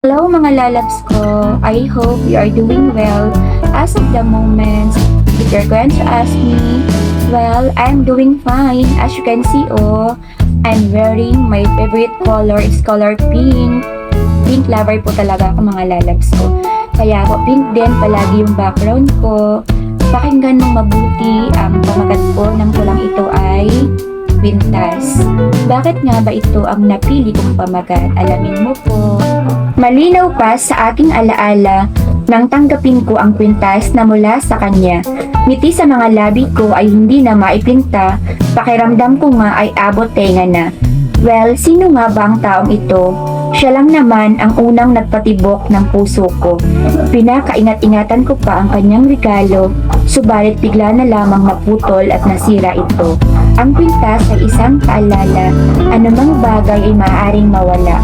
Hello mga lalabs ko, I hope you are doing well. As of the moment, if you're going to ask me, well, I'm doing fine. As you can see, I'm wearing my favorite color is color pink. Pink lover po talaga ako mga lalabs ko. Kaya po pink din palagi yung background ko. Pakinggan ng mabuti ang pamagat ko ng tulang ito ay Quintas. Bakit nga ba ito ang napili kong pamagat? Alamin mo po. Malinaw pa sa aking alaala nang tanggapin ko ang kwintas na mula sa kanya. Ngiti sa mga labi ko ay hindi na maipinta, pakiramdam ko nga ay abot tenga na. Well, sino nga ba ang taong ito? Siya lang naman ang unang nagpatibok ng puso ko. Pinakaingat-ingatan ko pa ang kanyang regalo, subalit bigla na lamang naputol at nasira ito. Ang kwintas ay isang paalala, anumang bagay ay maaaring mawala.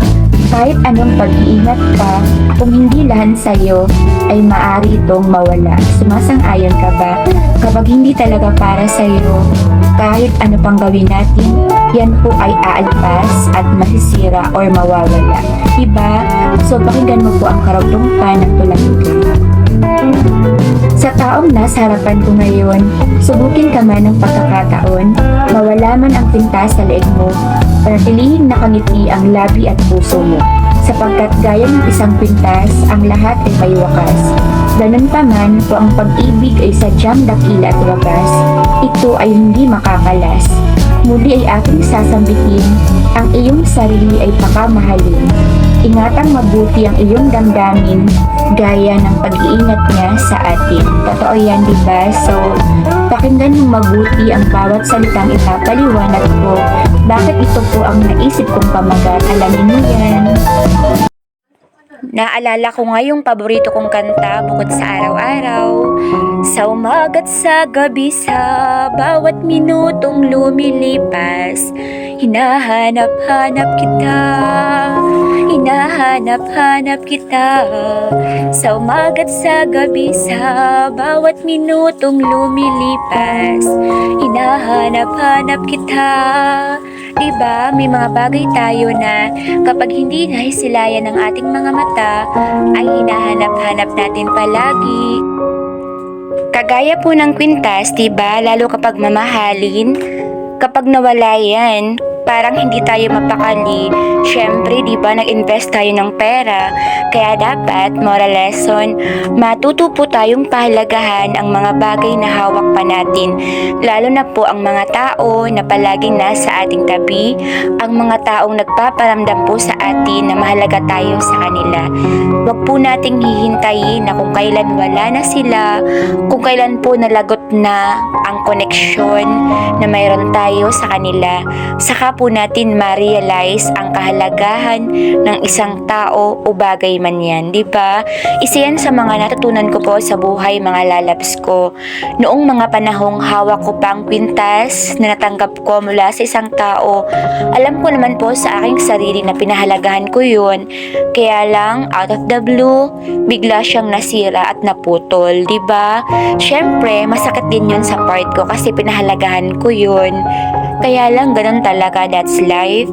Kahit anong pag-iingat pa, kung hindi lahat sa'yo, ay maaari itong mawala. Sumasang-ayon ka ba? Kapag hindi talaga para sa'yo, kahit ano pang gawin natin, yan po ay aalpas at masisira or mawawala. Diba? So, pakinggan mo po ang karugtungpan ng tulang ito. Sa taong nasa harapan ko ngayon, subukin ka man ng pagkakataon, mawala man ang pintas sa leeg mo, panatilihin nakangiti ang labi at puso mo, sapagkat gaya ng isang pintas, ang lahat ay may wakas. Ganun pa man, kung ang pag-ibig ay sadyang dakila at wagas, ito ay hindi makakalas. Muli ay aking sasambitin, ang iyong sarili ay pakamahalin. Ingatang mabuti ang iyong damdamin, gaya ng pag-iingat niya sa atin. Totoo yan, diba? So, pakinggan mo mabuti ang bawat salitang ipapaliwanag ko. Bakit ito po ang naisip kong pamagat? Alamin mo yan. Naalala ko nga yung paborito kong kanta bukod sa araw-araw. Sa umaga't sa gabi, sa bawat minutong lumilipas, hinahanap-hanap kita, hinahanap-hanap kita. Sa umaga't sa gabi, sa bawat minutong lumilipas, hinahanap-hanap kita. Diba, may mga bagay tayo na kapag hindi nahisilayan ng ating mga mata, ay hinahanap-hanap natin palagi. Kagaya po ng kwintas, diba, lalo kapag mamahalin, kapag nawala yan, parang hindi tayo mapakali. Syempre, diba, nag-invest tayo ng pera. Kaya dapat, moral lesson, matuto po tayong pahalagahan ang mga bagay na hawak pa natin. Lalo na po ang mga tao na palaging nasa ating tabi, ang mga taong nagpaparamdam po sa atin na mahalaga tayo sa kanila. Huwag po nating hihintayin na kung kailan wala na sila, kung kailan po nalagot na ang koneksyon na mayroon tayo sa kanila. Saka po natin ma-realize ang kahalagahan ng isang tao o bagay man yan, di ba? Isa yan sa mga natutunan ko po sa buhay, mga lalabs ko. Noong mga panahong hawak ko pa ang kwintas na natanggap ko mula sa isang tao, alam ko naman po sa aking sarili na pinahalagahan ko yun. Kaya lang, out of the blue, bigla siyang nasira at naputol, di ba? Syempre, masakit din yun sa part ko kasi pinahalagahan ko yun. Kaya lang, ganun talaga, that's life,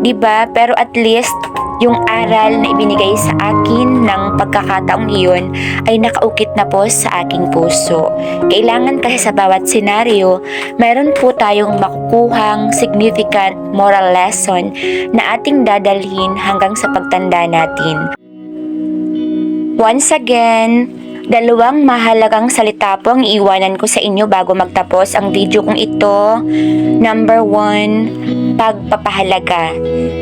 diba? Pero at least, yung aral na ibinigay sa akin ng pagkakataong iyon ay nakaukit na po sa aking puso. Kailangan kasi sa bawat senaryo, mayroon po tayong makukuhang significant moral lesson na ating dadalhin hanggang sa pagtanda natin. Once again, dalawang mahalagang salita po ang iiwanan ko sa inyo bago magtapos ang video kong ito. Number 1, pagpapahalaga.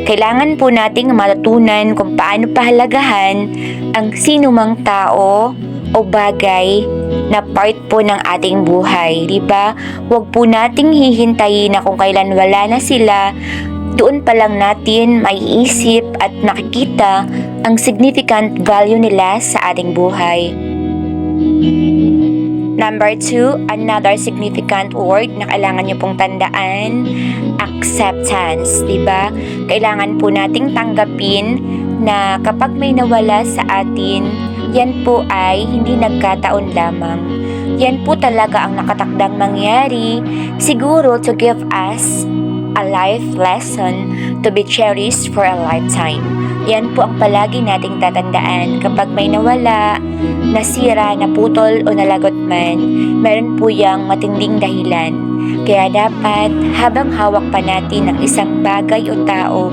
Kailangan po nating matutunan kung paano pahalagahan ang sinumang tao o bagay na part po ng ating buhay, diba? Huwag po nating hihintayin na kung kailan wala na sila, doon pa lang natin maiisip at makikita ang significant value nila sa ating buhay. Number 2, another significant word na kailangan nyo pong tandaan, acceptance, diba? Kailangan po nating tanggapin na kapag may nawala sa atin, yan po ay hindi nagkataon lamang. Yan po talaga ang nakatakdang mangyari, siguro to give us a life lesson to be cherished for a lifetime. Yan po ang palagi nating tatandaan kapag may nawala, nasira, naputol o nalagot man, meron po yang matinding dahilan. Kaya dapat habang hawak pa natin ang isang bagay o tao,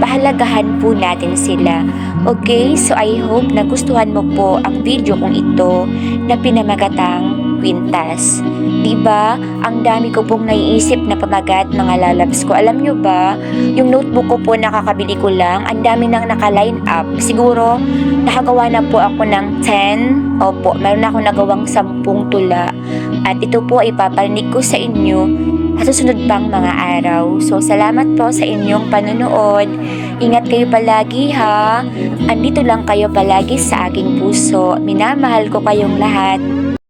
pahalagahan po natin sila. Okay, so I hope nagustuhan mo po ang video kong ito na pinamagatang Kwintas. Diba? Ang dami ko pong naiisip na pamagat mga lalabs ko. Alam nyo ba, yung notebook ko po nakakabili ko lang, ang dami nang naka-line up. Siguro, nakagawa na po ako ng 10. Opo, meron na ako nagawang 10 tula. At ito po ay paparinig ko sa inyo sa susunod pang mga araw. So, salamat po sa inyong panonood. Ingat kayo palagi ha. Andito lang kayo palagi sa aking puso. Minamahal ko kayong lahat.